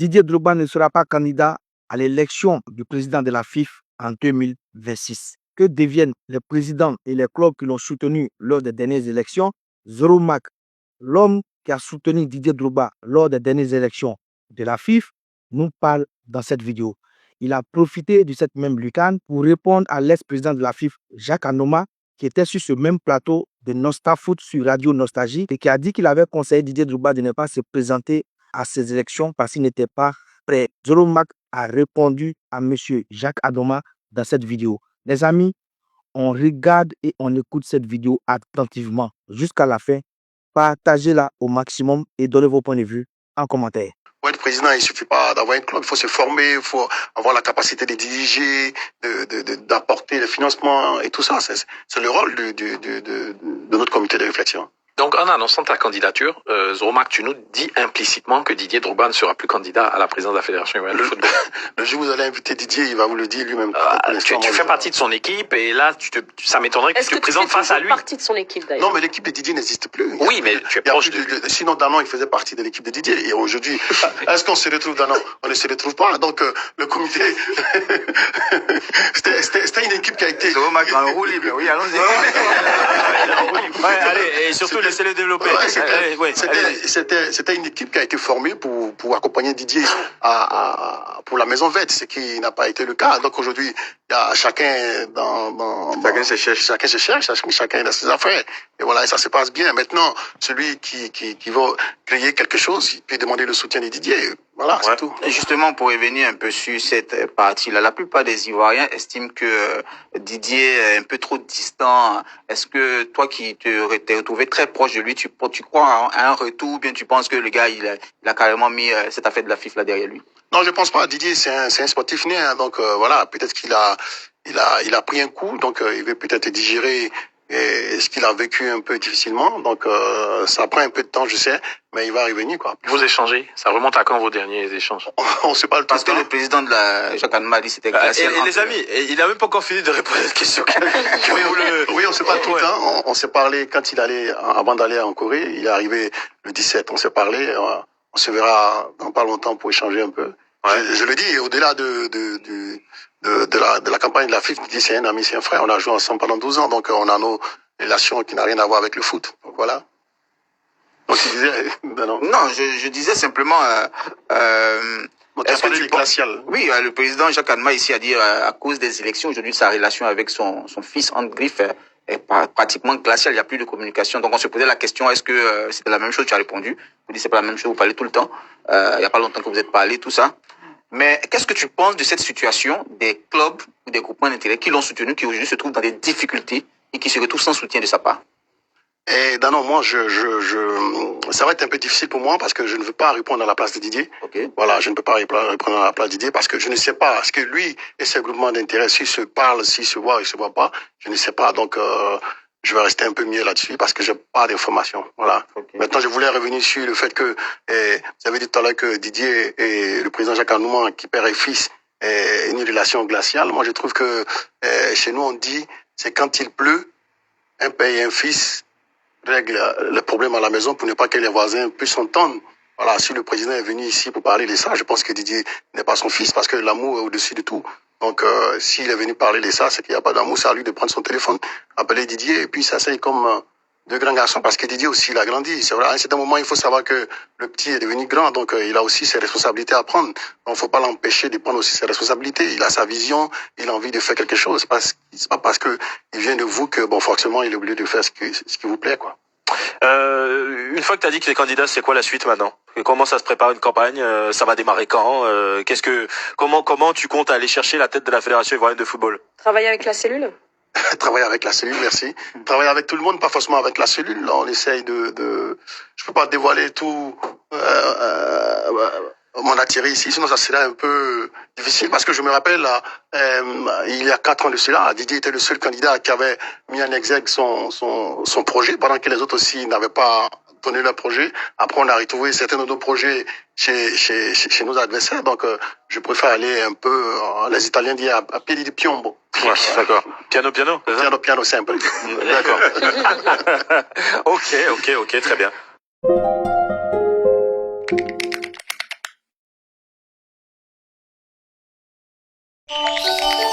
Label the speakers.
Speaker 1: Didier Drogba ne sera pas candidat à l'élection du président de la FIFA en 2026. Que deviennent les présidents et les clubs qui l'ont soutenu lors des dernières élections? Zoromak, l'homme qui a soutenu Didier Drogba lors des dernières élections de la FIFA, nous parle dans cette vidéo. Il a profité de cette même lucane pour répondre à l'ex-président de la FIFA, Jacques Anoma, qui était sur ce même plateau de Nostafoot sur Radio Nostalgie et qui a dit qu'il avait conseillé Didier Drogba de ne pas se présenter à ces élections parce qu'il n'était pas prêt. Zoromak a répondu à M. Jacques Anoma dans cette vidéo. Les amis, on regarde et on écoute cette vidéo attentivement jusqu'à la fin. Partagez-la au maximum et donnez vos points de vue en commentaire.
Speaker 2: Pour être président, il ne suffit pas d'avoir un club, il faut se former, il faut avoir la capacité de diriger, d'apporter le financement et tout ça. C'est le rôle de notre comité de réflexion.
Speaker 3: Donc, en annonçant ta candidature, Zoromak, tu nous dis implicitement que Didier Drogba ne sera plus candidat à la présidence de la Fédération ivoirienne de football.
Speaker 2: Le jour où vous allez inviter Didier, il va vous le dire lui-même.
Speaker 3: Tu fais partie de son équipe et là, ça m'étonnerait que tu te présentes face à lui.
Speaker 4: Est-ce que tu fais partie de son équipe d'ailleurs?
Speaker 2: Non, mais l'équipe de Didier n'existe plus.
Speaker 3: Oui, mais tu es proche de lui.
Speaker 2: Sinon, Danon, il faisait partie de l'équipe de Didier. Et aujourd'hui, est-ce qu'on se retrouve Danon? On ne se retrouve pas. Donc, le comité, c'était une équipe qui a été...
Speaker 5: Zoromak en roue libre, oui, allons-y.
Speaker 3: Ouais, allez, et surtout, laissez-le développer.
Speaker 2: C'était une équipe qui a été formée pour accompagner Didier pour la maison verte, ce qui n'a pas été le cas. Donc aujourd'hui, il y a chacun
Speaker 5: chacun se cherche.
Speaker 2: Chacun a ses affaires. Et voilà, et ça se passe bien. Maintenant, celui qui veut créer quelque chose, il peut demander le soutien de Didier. Voilà, c'est tout.
Speaker 5: Et justement, pour revenir un peu sur cette partie-là, la plupart des Ivoiriens estiment que Didier est un peu trop distant. Est-ce que toi qui t'es retrouvé très proche de lui, tu crois à un retour ou bien tu penses que le gars, il a carrément mis cette affaire de la FIFA là derrière lui?
Speaker 2: Non, je pense pas. Didier, c'est un sportif né, hein, donc voilà, peut-être qu'il a pris un coup, donc il veut peut-être digérer ce qu'il a vécu un peu difficilement. Donc ça prend un peu de temps, je sais, mais il va revenir quoi.
Speaker 3: Vous échangez? Ça remonte à quand vos derniers échanges?
Speaker 2: On se parle tout
Speaker 5: parce
Speaker 2: le temps.
Speaker 5: Parce que le président de la Jacques Anoma a dit c'était glacial.
Speaker 3: Et les amis, il a même pas encore fini de répondre à cette question.
Speaker 2: Oui, on se parle tout le temps. On s'est parlé quand avant d'aller en Corée. Il est arrivé le 17. On s'est parlé. On se verra dans pas longtemps pour échanger un peu. Ouais. Je le dis, au-delà de la campagne de la FIFA, Didier, c'est un ami, c'est un frère. On a joué ensemble pendant 12 ans, donc on a nos relations qui n'ont rien à voir avec le foot. Donc voilà. Donc tu disais, non.
Speaker 5: Non, je disais simplement.
Speaker 2: Est-ce que tu glacial?
Speaker 5: Oui, le président Jacques Anoma ici a dit à cause des élections aujourd'hui, sa relation avec son fils entre griffes est pratiquement glaciale. Il n'y a plus de communication. Donc on se posait la question, est-ce que c'était la même chose? Tu as répondu. Vous dites c'est pas la même chose. Vous parlez tout le temps. Il n'y a pas longtemps que vous êtes parlé, tout ça. Mais qu'est-ce que tu penses de cette situation des clubs ou des groupements d'intérêt qui l'ont soutenu, qui aujourd'hui se trouvent dans des difficultés et qui se retrouvent sans soutien de sa part?
Speaker 2: Et non, moi, ça va être un peu difficile pour moi parce que je ne veux pas répondre à la place de Didier.
Speaker 5: Okay.
Speaker 2: Voilà, je ne peux pas répondre à la place de Didier parce que je ne sais pas ce que lui et ses groupements d'intérêt, s'ils se parlent, s'ils se voient, ils se voient pas, je ne sais pas. Donc, je vais rester un peu mieux là-dessus parce que j'ai pas d'informations. Voilà. Okay. Maintenant, je voulais revenir sur le fait que vous avez dit tout à l'heure que Didier et le président Jacques Anoma, qui père et fils, une relation glaciale. Moi, je trouve que chez nous, on dit c'est quand il pleut, un père et un fils règle le problème à la maison pour ne pas que les voisins puissent s'entendre. Voilà, si le président est venu ici pour parler de ça, je pense que Didier n'est pas son fils parce que l'amour est au-dessus de tout. Donc, s'il est venu parler de ça, c'est qu'il n'y a pas d'amour, c'est à lui de prendre son téléphone, appeler Didier et puis s'asseoir comme deux grands garçons parce que Didier aussi, il a grandi. C'est vrai, à un certain moment, il faut savoir que le petit est devenu grand, donc il a aussi ses responsabilités à prendre. Donc, il ne faut pas l'empêcher de prendre aussi ses responsabilités. Il a sa vision, il a envie de faire quelque chose. C'est pas parce que il vient de vous que, bon, forcément, il est obligé de faire ce qui vous plaît, quoi.
Speaker 3: Une fois que tu as dit que tu es candidat, c'est quoi la suite maintenant? Comment ça se prépare une campagne? Ça va démarrer quand? Comment tu comptes aller chercher la tête de la Fédération ivoirienne de football?
Speaker 4: Travailler avec la cellule?
Speaker 2: Travailler avec la cellule, merci. Travailler avec tout le monde, pas forcément avec la cellule. Là, on essaye je peux pas dévoiler tout mon attiré ici, sinon ça serait un peu difficile parce que je me rappelle, il y a 4 ans de cela, Didier était le seul candidat qui avait mis en exergue son projet, pendant que les autres aussi n'avaient pas donné leur projet. Après, on a retrouvé certains de nos projets chez nos adversaires, donc je préfère aller un peu, les Italiens disent à piedi di piombo.
Speaker 3: Ouais, d'accord. Piano.
Speaker 2: Piano simple.
Speaker 3: D'accord. Ok, très bien.
Speaker 6: Thank you.